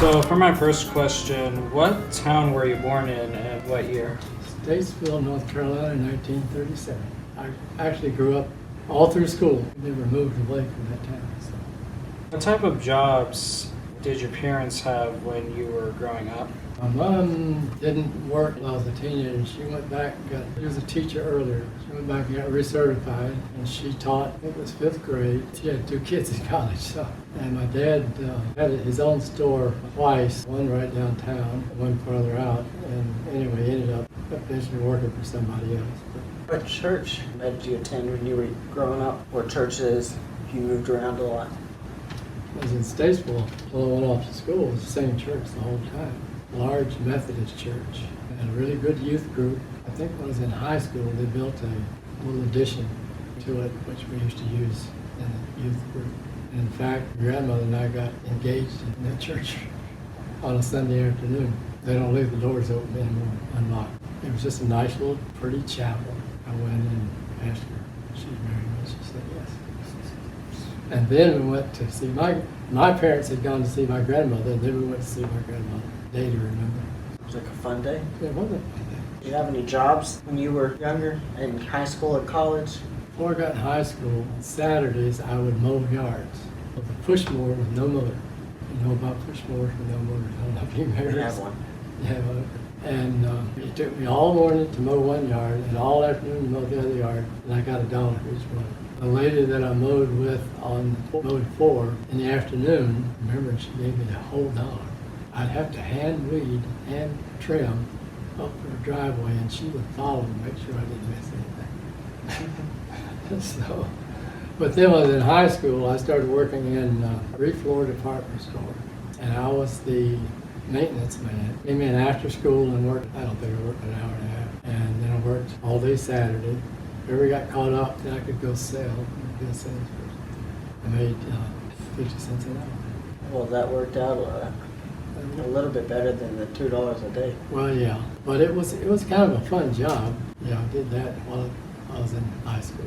So for my first question, what town were you born in and what year? Statesville, North Carolina, 1937. I actually grew up all through school. Never moved away from that town. So. What type of jobs did your parents have when you were growing up? My mom didn't work when I was a teenager. She went back, she was a teacher earlier. She went back and got recertified, and she taught, it was 5th grade. She had 2 kids in college, so. And my dad had his own store twice, one right downtown, one further out. And anyway, he ended up eventually working for somebody else. What church did you attend when you were growing up? Or churches you moved around a lot? I was in Statesville. When I went off to school, it was the same church the whole time. Large Methodist church. And a really good youth group. I think when I was in high school, they built a little addition to it, which we used to use in the youth group. And in fact, my grandmother and I got engaged in that church on a Sunday afternoon. They don't leave the doors open anymore, unlocked. It was just a nice little pretty chapel. I went in and asked her if she'd marry me. She said yes. And then we went to see my parents had gone to see my grandmother, and then we went to see my grandmother. Day to remember. It was like a fun day. It was a fun day. Did you have any jobs when you were younger, in high school or college? Before I got in high school, on Saturdays I would mow yards with a push mower with no motor. You know about push mowers with no motor? I don't know if you remember. You have one. Yeah, and it took me all morning to mow one yard and all afternoon to mow the other yard, and I got $1 for each one. The lady that I mowed with on mowed 4 in the afternoon, remember, she gave me the whole $1. I'd have to hand weed and trim up her driveway, and she would follow and make sure I didn't miss anything. So, but then when I was in high school, I started working in a 3-floor department store, and I was the maintenance man. Came in after school and worked, I don't think I worked an hour and a half, and then I worked all day Saturday. If I ever got caught up, then I could go sell, be a salesperson. I made 50 cents an hour. Well, that worked out a little bit better than the $2 a day. Well, yeah, but it was kind of a fun job. Yeah, I did that while I was in high school.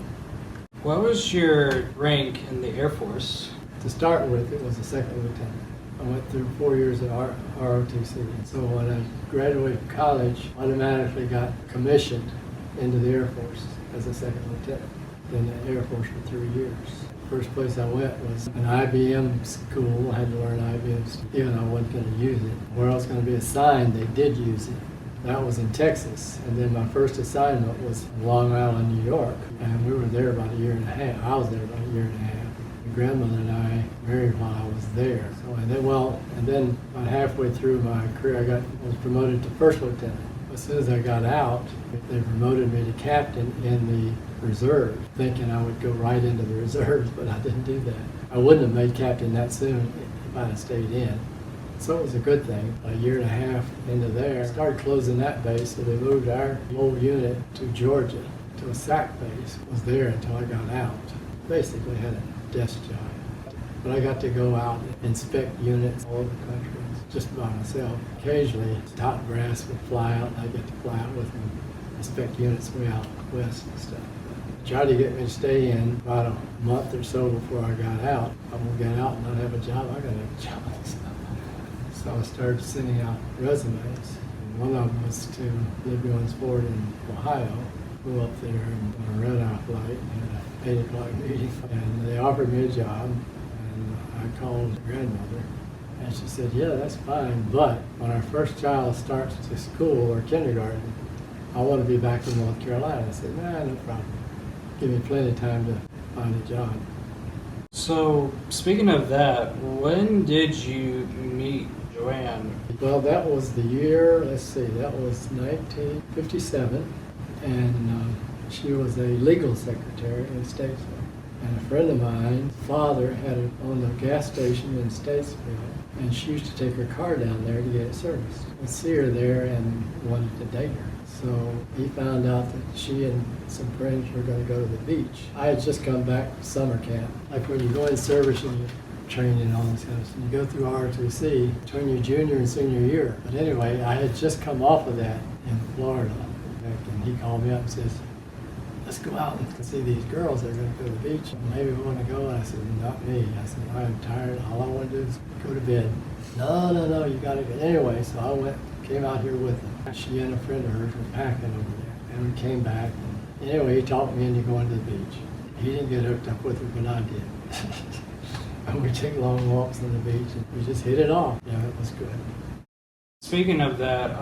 What was your rank in the Air Force? To start with, it was a 2nd lieutenant. I went through 4 years at ROTC. So when I graduated from college, I automatically got commissioned into the Air Force as a 2nd lieutenant. Been in the Air Force for 3 years. First place I went was an IBM school. I had to learn IBM, even though I wasn't going to use it. Where I was going to be assigned, they did use it. That was in Texas. And then my first assignment was Long Island, New York. And we were there about a year and a half. I was there about a year and a half. My grandmother and I married while I was there. So, and then about halfway through my career, I was promoted to 1st lieutenant. As soon as I got out, they promoted me to captain in the reserve, thinking I would go right into the reserves, but I didn't do that. I wouldn't have made captain that soon if I'd have stayed in. So it was a good thing. A year and a half into there, I started closing that base, so they moved our whole unit to Georgia, to a SAC base. Was there until I got out. Basically had a desk job. But I got to go out and inspect units all over the country, just by myself. Occasionally, top brass would fly out, and I get to fly out with them, inspect units way out west and stuff. Tried to get me to stay in about a month or so before I got out. I'm gonna get out and not have a job. I gotta have a job. So I started sending out resumes. And one of them was to Libby's Ford in Ohio. Flew up there and on a red-eye flight and had a 8 o'clock meeting. And they offered me a job. And I called my grandmother. And she said, yeah, that's fine. But when our first child starts to school or kindergarten, I want to be back in North Carolina. I said, nah, no problem. Give me plenty of time to find a job. So, speaking of that, when did you meet Joan? Well, that was the year, that was 1957, and she was a legal secretary in Statesville. And a friend of mine's father had it on the gas station in Statesville, and she used to take her car down there to get it serviced. I see her there and wanted to date her. So he found out that she and some friends were going to go to the beach. I had just come back from summer camp. Like when you go in service and you training and all this kind of stuff, you go through ROTC between your junior and senior year. But anyway, I had just come off of that in Florida. And he called me up and says, let's go out and see these girls. They're going to go to the beach. Maybe we want to go. And I said, not me. I said, I'm tired. All I want to do is go to bed. No, you got to go. Anyway, so I went, came out here with them. She and a friend of hers were packing over there. And we came back. And anyway, he talked me into going to the beach. He didn't get hooked up with her, but I did. And we take long walks on the beach, and we just hit it off. Yeah, it was good. Speaking of that,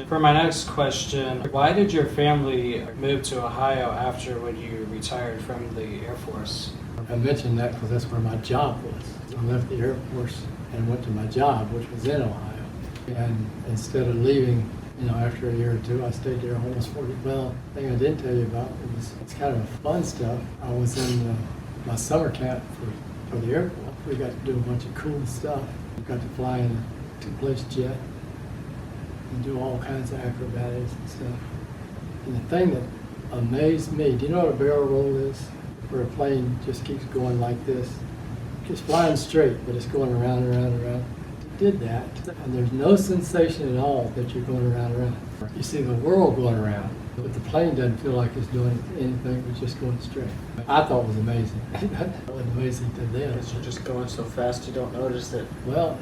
for my next question, why did your family move to Ohio after when you retired from the Air Force? I mentioned that because that's where my job was. I left the Air Force and went to my job, which was in Ohio. And instead of leaving, after a year or two, I stayed there almost 40. Well, the thing I didn't tell you about, it's kind of fun stuff. I was in my summer camp for the airport. We got to do a bunch of cool stuff. We got to fly in a two-place jet and do all kinds of acrobatics and stuff. And the thing that amazed me, do you know what a barrel roll is? Where a plane just keeps going like this. Just flying straight, but it's going around and around and around. Did that, and there's no sensation at all that you're going around and around. You see the world going around, but the plane doesn't feel like it's doing anything, it's just going straight. I thought it was amazing. It was amazing to them. Because you're just going so fast you don't notice it. Well,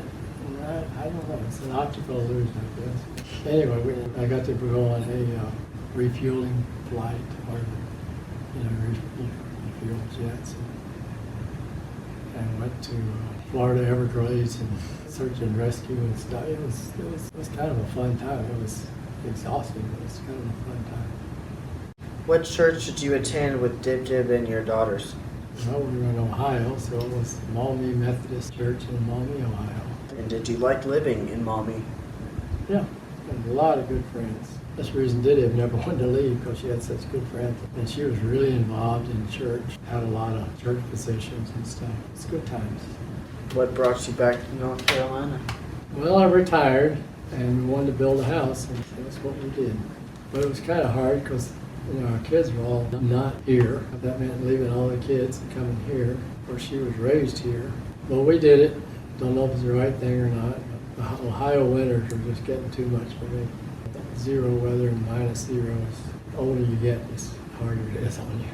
I don't know, it's an optical illusion, I guess. Anyway, I got to go on a refueling flight, or refuel jets, and went to Florida Everglades and search and rescue and stuff. It was kind of a fun time. It was exhausting, but it was kind of a fun time. What church did you attend with Dib and your daughters? Well, we were in Ohio, so it was Maumee Methodist Church in Maumee, Ohio. And did you like living in Maumee? Yeah, had a lot of good friends. That's the reason Dib never wanted to leave, because she had such good friends. And she was really involved in church, had a lot of church positions and stuff. It's good times. What brought you back to North Carolina? Well, I retired and we wanted to build a house, and that's what we did. But it was kind of hard because our kids were all not here. That meant leaving all the kids and coming here. Of course, she was raised here. But we did it. Don't know if it's the right thing or not. The Ohio winters are just getting too much for me. Zero weather and -0. The older you get, the harder it is on you.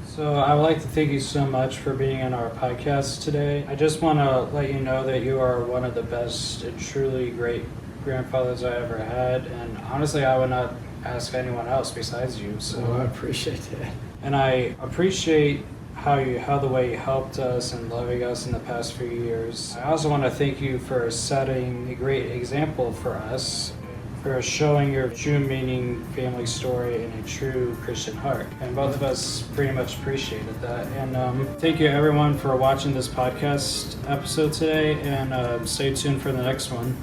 So I would like to thank you so much for being on our podcast today. I just want to let you know that you are one of the best and truly great grandfathers I ever had. And honestly, I would not ask anyone else besides you. So I appreciate that. And I appreciate how the way you helped us and loving us in the past few years. I also want to thank you for setting a great example for us, for showing your true meaning, family story, and a true Christian heart. And both of us pretty much appreciated that. And thank you everyone for watching this podcast episode today, and stay tuned for the next one.